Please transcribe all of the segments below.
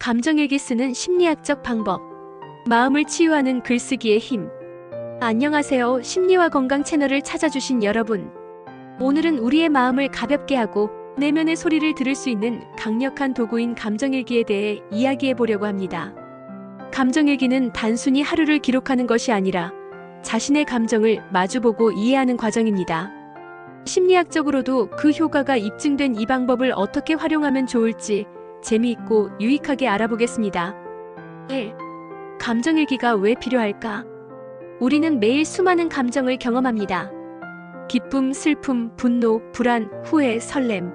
감정일기 쓰는 심리학적 방법. 마음을 치유하는 글쓰기의 힘. 안녕하세요. 심리와 건강 채널을 찾아주신 여러분. 오늘은 우리의 마음을 가볍게 하고 내면의 소리를 들을 수 있는 강력한 도구인 감정일기에 대해 이야기해 보려고 합니다. 감정일기는 단순히 하루를 기록하는 것이 아니라 자신의 감정을 마주보고 이해하는 과정입니다. 심리학적으로도 그 효과가 입증된 이 방법을 어떻게 활용하면 좋을지 재미있고 유익하게 알아보겠습니다. 1. 감정일기가 왜 필요할까? 우리는 매일 수많은 감정을 경험합니다. 기쁨, 슬픔, 분노, 불안, 후회, 설렘.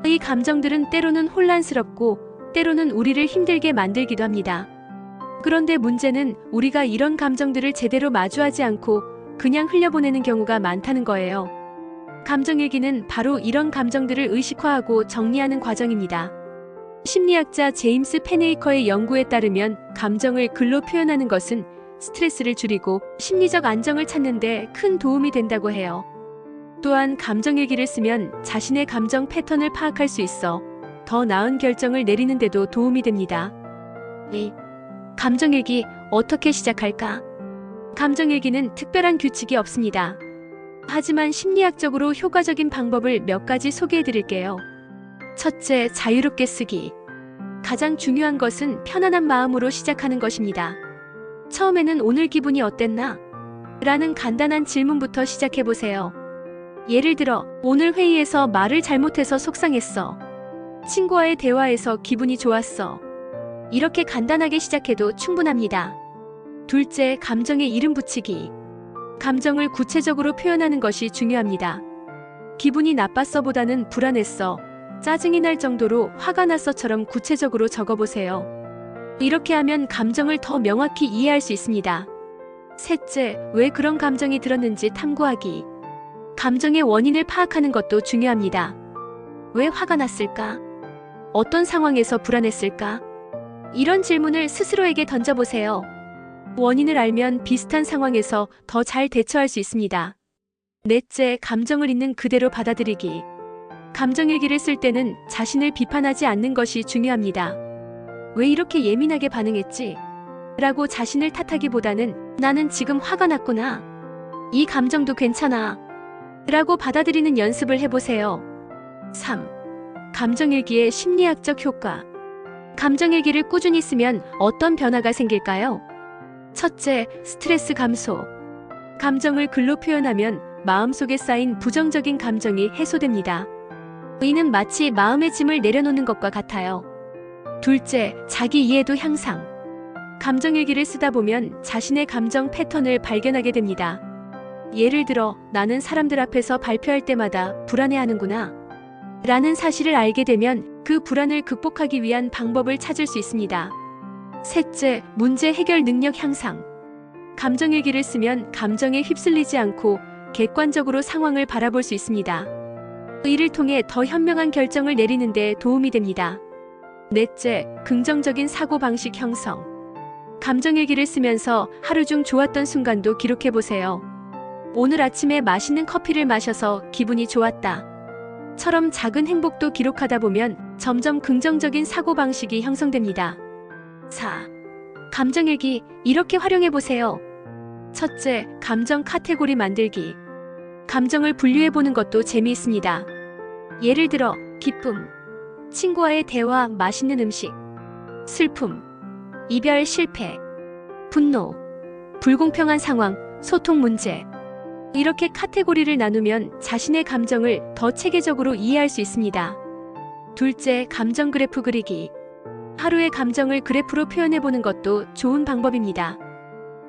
이 감정들은 때로는 혼란스럽고 때로는 우리를 힘들게 만들기도 합니다. 그런데 문제는 우리가 이런 감정들을 제대로 마주하지 않고 그냥 흘려보내는 경우가 많다는 거예요. 감정일기는 바로 이런 감정들을 의식화하고 정리하는 과정입니다. 심리학자 제임스 페네이커의 연구에 따르면 감정을 글로 표현하는 것은 스트레스를 줄이고 심리적 안정을 찾는 데 큰 도움이 된다고 해요. 또한 감정일기를 쓰면 자신의 감정 패턴을 파악할 수 있어 더 나은 결정을 내리는 데도 도움이 됩니다. 2. 감정일기 어떻게 시작할까? 감정일기는 특별한 규칙이 없습니다. 하지만 심리학적으로 효과적인 방법을 몇 가지 소개해 드릴게요. 첫째, 자유롭게 쓰기. 가장 중요한 것은 편안한 마음으로 시작하는 것입니다. 처음에는 오늘 기분이 어땠나? 라는 간단한 질문부터 시작해보세요. 예를 들어, 오늘 회의에서 말을 잘못해서 속상했어. 친구와의 대화에서 기분이 좋았어. 이렇게 간단하게 시작해도 충분합니다. 둘째, 감정에 이름 붙이기. 감정을 구체적으로 표현하는 것이 중요합니다. 기분이 나빴어보다는 불안했어, 짜증이 날 정도로 화가 났어처럼 구체적으로 적어보세요. 이렇게 하면 감정을 더 명확히 이해할 수 있습니다. 셋째, 왜 그런 감정이 들었는지 탐구하기. 감정의 원인을 파악하는 것도 중요합니다. 왜 화가 났을까? 어떤 상황에서 불안했을까? 이런 질문을 스스로에게 던져보세요. 원인을 알면 비슷한 상황에서 더 잘 대처할 수 있습니다. 넷째, 감정을 있는 그대로 받아들이기. 감정일기를 쓸 때는 자신을 비판하지 않는 것이 중요합니다. 왜 이렇게 예민하게 반응했지? 라고 자신을 탓하기보다는 나는 지금 화가 났구나. 이 감정도 괜찮아. 라고 받아들이는 연습을 해보세요. 3. 감정일기의 심리학적 효과. 감정일기를 꾸준히 쓰면 어떤 변화가 생길까요? 첫째, 스트레스 감소. 감정을 글로 표현하면 마음속에 쌓인 부정적인 감정이 해소됩니다. 이는 마치 마음의 짐을 내려놓는 것과 같아요. 둘째, 자기 이해도 향상. 감정일기를 쓰다 보면 자신의 감정 패턴을 발견하게 됩니다. 예를 들어, 나는 사람들 앞에서 발표할 때마다 불안해하는구나 라는 사실을 알게 되면 그 불안을 극복하기 위한 방법을 찾을 수 있습니다. 셋째, 문제 해결 능력 향상. 감정일기를 쓰면 감정에 휩쓸리지 않고 객관적으로 상황을 바라볼 수 있습니다. 이를 통해 더 현명한 결정을 내리는 데 도움이 됩니다. 넷째, 긍정적인 사고방식 형성. 감정일기를 쓰면서 하루 중 좋았던 순간도 기록해보세요. 오늘 아침에 맛있는 커피를 마셔서 기분이 좋았다. 처럼 작은 행복도 기록하다 보면 점점 긍정적인 사고방식이 형성됩니다. 4. 감정일기 이렇게 활용해보세요. 첫째, 감정 카테고리 만들기. 감정을 분류해보는 것도 재미있습니다. 예를 들어, 기쁨, 친구와의 대화, 맛있는 음식. 슬픔, 이별, 실패. 분노, 불공평한 상황, 소통 문제. 이렇게 카테고리를 나누면 자신의 감정을 더 체계적으로 이해할 수 있습니다. 둘째, 감정 그래프 그리기. 하루의 감정을 그래프로 표현해보는 것도 좋은 방법입니다.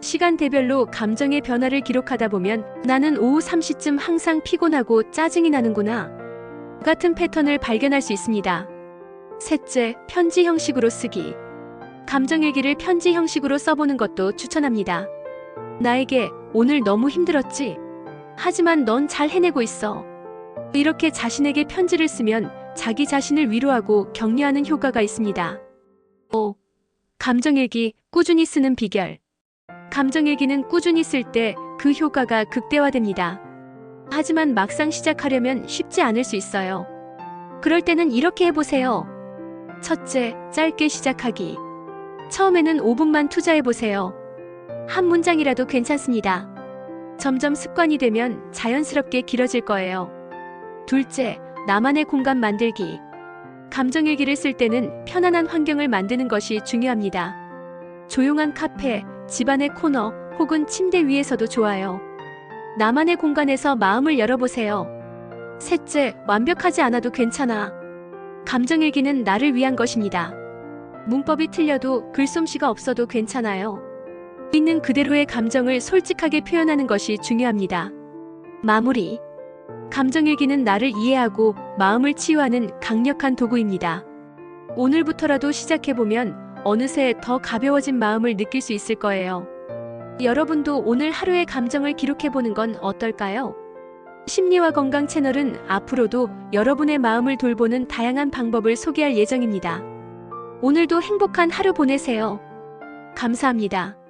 시간대별로 감정의 변화를 기록하다 보면 나는 오후 3시쯤 항상 피곤하고 짜증이 나는구나 같은 패턴을 발견할 수 있습니다. 셋째, 편지 형식으로 쓰기. 감정일기를 편지 형식으로 써보는 것도 추천합니다. 나에게 오늘 너무 힘들었지? 하지만 넌 잘 해내고 있어. 이렇게 자신에게 편지를 쓰면 자기 자신을 위로하고 격려하는 효과가 있습니다. 5. 감정일기 꾸준히 쓰는 비결. 감정일기는 꾸준히 쓸 때 그 효과가 극대화됩니다. 하지만 막상 시작하려면 쉽지 않을 수 있어요. 그럴 때는 이렇게 해보세요. 첫째, 짧게 시작하기. 처음에는 5분만 투자해보세요. 한 문장이라도 괜찮습니다. 점점 습관이 되면 자연스럽게 길어질 거예요. 둘째, 나만의 공간 만들기. 감정일기를 쓸 때는 편안한 환경을 만드는 것이 중요합니다. 조용한 카페, 집안의 코너 혹은 침대 위에서도 좋아요. 나만의 공간에서 마음을 열어보세요. 셋째, 완벽하지 않아도 괜찮아. 감정일기는 나를 위한 것입니다. 문법이 틀려도 글솜씨가 없어도 괜찮아요. 있는 그대로의 감정을 솔직하게 표현하는 것이 중요합니다. 마무리. 감정일기는 나를 이해하고 마음을 치유하는 강력한 도구입니다. 오늘부터라도 시작해보면 어느새 더 가벼워진 마음을 느낄 수 있을 거예요. 여러분도 오늘 하루의 감정을 기록해보는 건 어떨까요? 심리와 건강 채널은 앞으로도 여러분의 마음을 돌보는 다양한 방법을 소개할 예정입니다. 오늘도 행복한 하루 보내세요. 감사합니다.